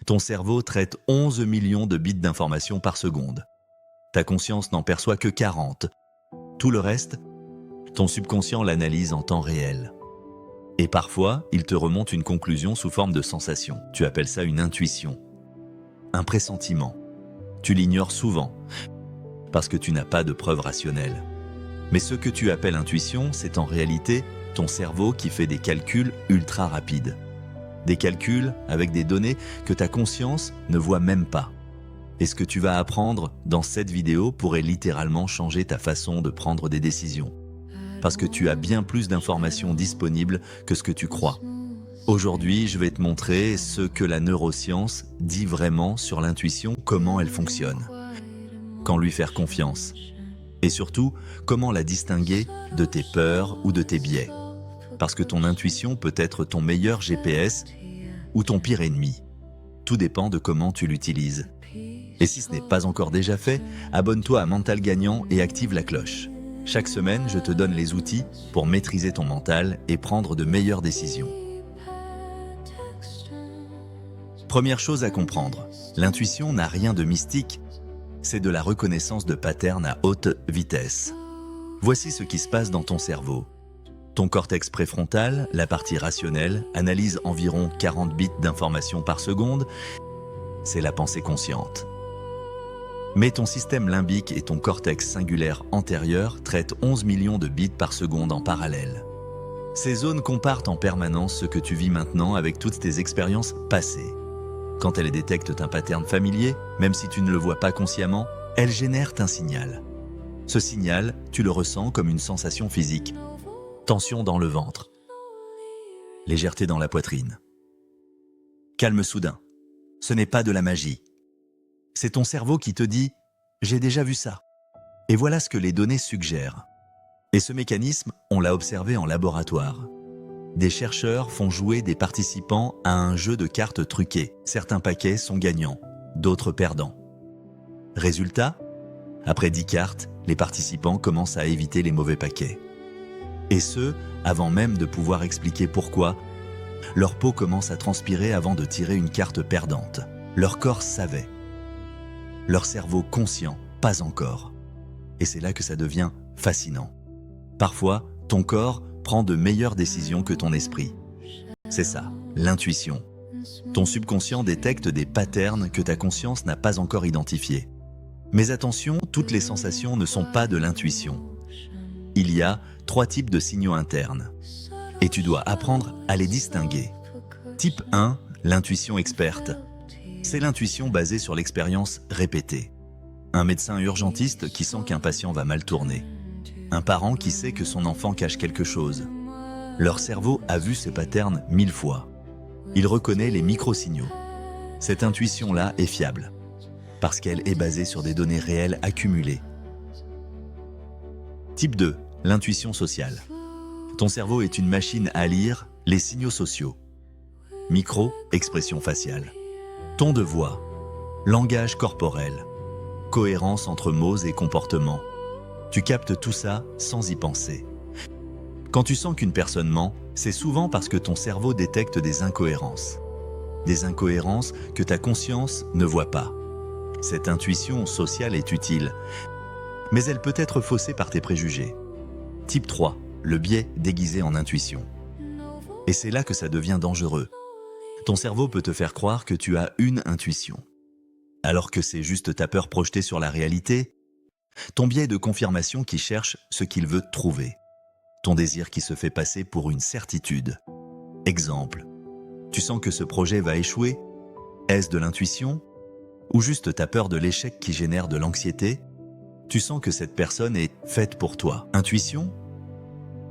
Ton cerveau traite 11 millions de bits d'informations par seconde. Ta conscience n'en perçoit que 40. Tout le reste, ton subconscient l'analyse en temps réel. Et parfois, il te remonte une conclusion sous forme de sensation. Tu appelles ça une intuition, un pressentiment. Tu l'ignores souvent, parce que tu n'as pas de preuves rationnelles. Mais ce que tu appelles intuition, c'est en réalité ton cerveau qui fait des calculs ultra rapides. Des calculs avec des données que ta conscience ne voit même pas. Et ce que tu vas apprendre dans cette vidéo pourrait littéralement changer ta façon de prendre des décisions. Parce que tu as bien plus d'informations disponibles que ce que tu crois. Aujourd'hui, je vais te montrer ce que la neuroscience dit vraiment sur l'intuition, comment elle fonctionne, quand lui faire confiance, et surtout, comment la distinguer de tes peurs ou de tes biais. Parce que ton intuition peut être ton meilleur GPS ou ton pire ennemi. Tout dépend de comment tu l'utilises. Et si ce n'est pas encore déjà fait, abonne-toi à Mental Gagnant et active la cloche. Chaque semaine, je te donne les outils pour maîtriser ton mental et prendre de meilleures décisions. Première chose à comprendre, l'intuition n'a rien de mystique, c'est de la reconnaissance de patterns à haute vitesse. Voici ce qui se passe dans ton cerveau. Ton cortex préfrontal, la partie rationnelle, analyse environ 40 bits d'informations par seconde. C'est la pensée consciente. Mais ton système limbique et ton cortex singulaire antérieur traitent 11 millions de bits par seconde en parallèle. Ces zones comparent en permanence ce que tu vis maintenant avec toutes tes expériences passées. Quand elles détectent un pattern familier, même si tu ne le vois pas consciemment, elles génèrent un signal. Ce signal, tu le ressens comme une sensation physique. Tension dans le ventre. Légèreté dans la poitrine. Calme soudain. Ce n'est pas de la magie. C'est ton cerveau qui te dit « j'ai déjà vu ça ». Et voilà ce que les données suggèrent. Et ce mécanisme, on l'a observé en laboratoire. Des chercheurs font jouer des participants à un jeu de cartes truqué. Certains paquets sont gagnants, d'autres perdants. Résultat, après 10 cartes, les participants commencent à éviter les mauvais paquets. Et ce, avant même de pouvoir expliquer pourquoi, leur peau commence à transpirer avant de tirer une carte perdante. Leur corps savait. Leur cerveau conscient, pas encore. Et c'est là que ça devient fascinant. Parfois, ton corps prend de meilleures décisions que ton esprit. C'est ça, l'intuition. Ton subconscient détecte des patterns que ta conscience n'a pas encore identifiés. Mais attention, toutes les sensations ne sont pas de l'intuition. Il y a 3 types de signaux internes. Et tu dois apprendre à les distinguer. Type 1, l'intuition experte. C'est l'intuition basée sur l'expérience répétée. Un médecin urgentiste qui sent qu'un patient va mal tourner. Un parent qui sait que son enfant cache quelque chose. Leur cerveau a vu ce pattern 1000 fois. Il reconnaît les micro-signaux. Cette intuition-là est fiable, parce qu'elle est basée sur des données réelles accumulées. Type 2, l'intuition sociale. Ton cerveau est une machine à lire les signaux sociaux. Micro, expression faciale. Ton de voix, langage corporel, cohérence entre mots et comportements. Tu captes tout ça sans y penser. Quand tu sens qu'une personne ment, c'est souvent parce que ton cerveau détecte des incohérences. Des incohérences que ta conscience ne voit pas. Cette intuition sociale est utile, mais elle peut être faussée par tes préjugés. Type 3, le biais déguisé en intuition. Et c'est là que ça devient dangereux. Ton cerveau peut te faire croire que tu as une intuition, alors que c'est juste ta peur projetée sur la réalité, ton biais de confirmation qui cherche ce qu'il veut trouver, ton désir qui se fait passer pour une certitude. Exemple, tu sens que ce projet va échouer, est-ce de l'intuition ou juste ta peur de l'échec qui génère de l'anxiété? Tu sens que cette personne est faite pour toi, intuition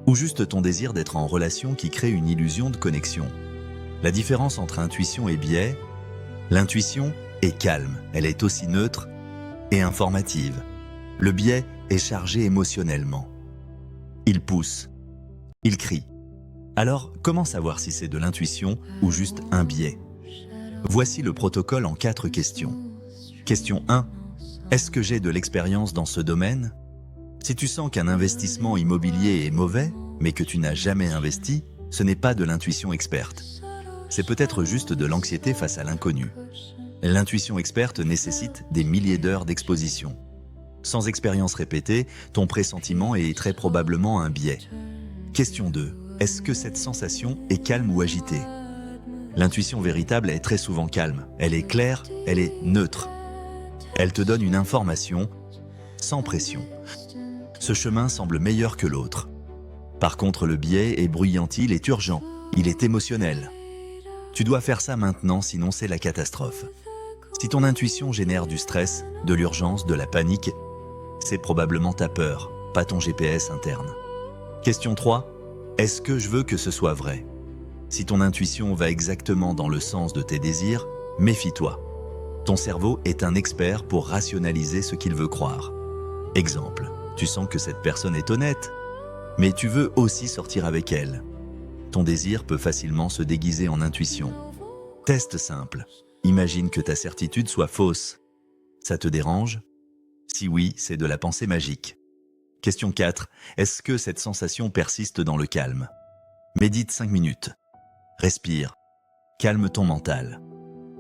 ou juste ton désir d'être en relation qui crée une illusion de connexion? La différence entre intuition et biais, l'intuition est calme, elle est aussi neutre et informative. Le biais est chargé émotionnellement. Il pousse, il crie. Alors, comment savoir si c'est de l'intuition ou juste un biais? Voici le protocole en 4 questions. Question 1. Est-ce que j'ai de l'expérience dans ce domaine? Si tu sens qu'un investissement immobilier est mauvais, mais que tu n'as jamais investi, ce n'est pas de l'intuition experte. c'est peut-être juste de l'anxiété face à l'inconnu. L'intuition experte nécessite des milliers d'heures d'exposition. Sans expérience répétée, ton pressentiment est très probablement un biais. Question 2. Est-ce que cette sensation est calme ou agitée? L'intuition véritable est très souvent calme. Elle est claire, elle est neutre. Elle te donne une information sans pression. Ce chemin semble meilleur que l'autre. Par contre, le biais est bruyant, il est urgent, il est émotionnel. Tu dois faire ça maintenant, sinon c'est la catastrophe. Si ton intuition génère du stress, de l'urgence, de la panique, c'est probablement ta peur, pas ton GPS interne. Question 3. Est-ce que je veux que ce soit vrai? Si ton intuition va exactement dans le sens de tes désirs, méfie-toi. Ton cerveau est un expert pour rationaliser ce qu'il veut croire. Exemple, tu sens que cette personne est honnête, mais tu veux aussi sortir avec elle. Ton désir peut facilement se déguiser en intuition. Test simple. Imagine que ta certitude soit fausse. Ça te dérange? Si oui, c'est de la pensée magique. Question 4. Est-ce que cette sensation persiste dans le calme? Médite 5 minutes. Respire. Calme ton mental.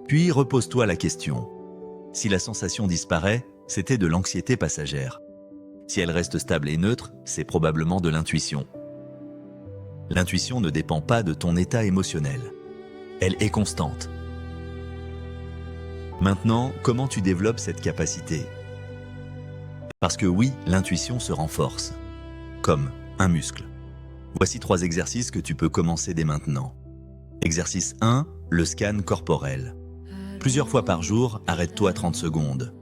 Puis repose-toi la question. Si la sensation disparaît, c'était de l'anxiété passagère. Si elle reste stable et neutre, c'est probablement de l'intuition. L'intuition ne dépend pas de ton état émotionnel. Elle est constante. Maintenant, comment tu développes cette capacité? Parce que oui, l'intuition se renforce, comme un muscle. Voici 3 exercices que tu peux commencer dès maintenant. Exercice 1, le scan corporel. Plusieurs fois par jour, arrête-toi 30 secondes.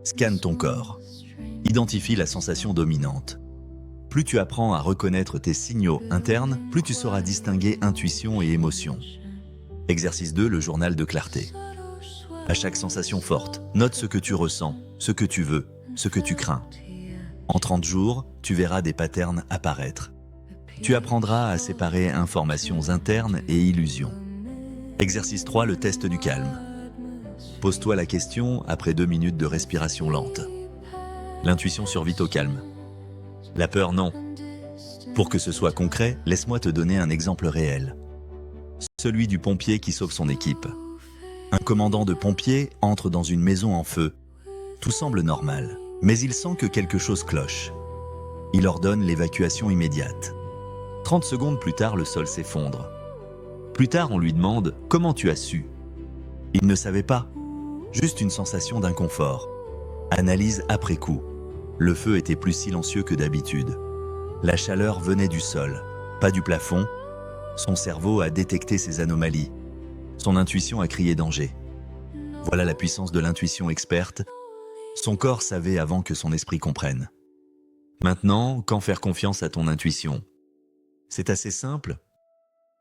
Scanne ton corps. Identifie la sensation dominante. Plus tu apprends à reconnaître tes signaux internes, plus tu sauras distinguer intuition et émotion. Exercice 2, le journal de clarté. À chaque sensation forte, note ce que tu ressens, ce que tu veux, ce que tu crains. En 30 jours, tu verras des patterns apparaître. Tu apprendras à séparer informations internes et illusions. Exercice 3, le test du calme. Pose-toi la question après 2 minutes de respiration lente. L'intuition survit au calme. La peur, non. Pour que ce soit concret, laisse-moi te donner un exemple réel. Celui du pompier qui sauve son équipe. Un commandant de pompiers entre dans une maison en feu. Tout semble normal, mais il sent que quelque chose cloche. Il ordonne l'évacuation immédiate. 30 secondes plus tard, le sol s'effondre. Plus tard, on lui demande « Comment tu as su ?» Il ne savait pas. Juste une sensation d'inconfort. Analyse après coup. Le feu était plus silencieux que d'habitude. La chaleur venait du sol, pas du plafond. Son cerveau a détecté ces anomalies. Son intuition a crié danger. Voilà la puissance de l'intuition experte. Son corps savait avant que son esprit comprenne. Maintenant, quand faire confiance à ton intuition? C'est assez simple.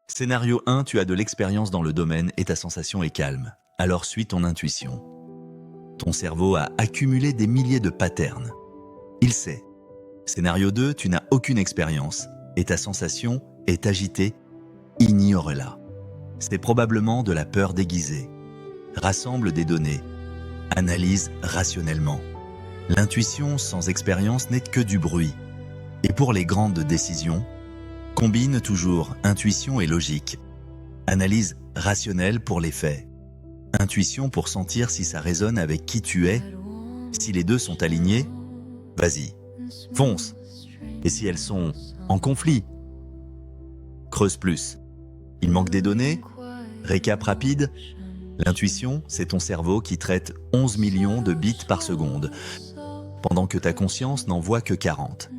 Scénario 1, tu as de l'expérience dans le domaine et ta sensation est calme. Alors suis ton intuition. Ton cerveau a accumulé des milliers de patterns. Il sait. Scénario 2, tu n'as aucune expérience et ta sensation est agitée. Ignore-la. C'est probablement de la peur déguisée. Rassemble des données. Analyse rationnellement. L'intuition sans expérience n'est que du bruit. Et pour les grandes décisions, combine toujours intuition et logique. Analyse rationnelle pour les faits. Intuition pour sentir si ça résonne avec qui tu es. Si les deux sont alignés, vas-y, fonce. Et si elles sont en conflit, creuse plus. Il manque des données? Récap rapide. L'intuition, c'est ton cerveau qui traite 11 millions de bits par seconde, pendant que ta conscience n'en voit que 40.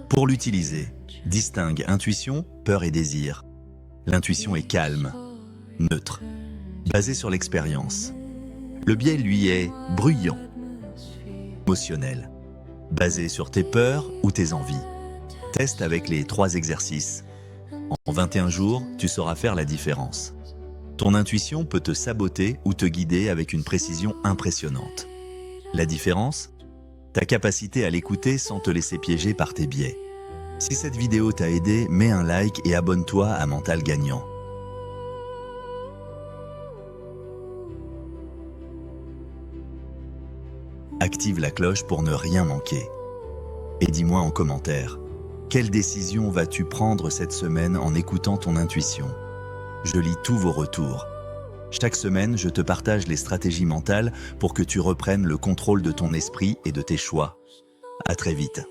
Pour l'utiliser, distingue intuition, peur et désir. L'intuition est calme, neutre, basée sur l'expérience. Le biais, lui, est bruyant, émotionnel, basé sur tes peurs ou tes envies. Teste avec les 3 exercices. En 21 jours, tu sauras faire la différence. Ton intuition peut te saboter ou te guider avec une précision impressionnante. La différence? Ta capacité à l'écouter sans te laisser piéger par tes biais. Si cette vidéo t'a aidé, mets un like et abonne-toi à Mental Gagnant. Active la cloche pour ne rien manquer. Et dis-moi en commentaire, quelle décision vas-tu prendre cette semaine en écoutant ton intuition? Je lis tous vos retours. Chaque semaine, je te partage les stratégies mentales pour que tu reprennes le contrôle de ton esprit et de tes choix. À très vite.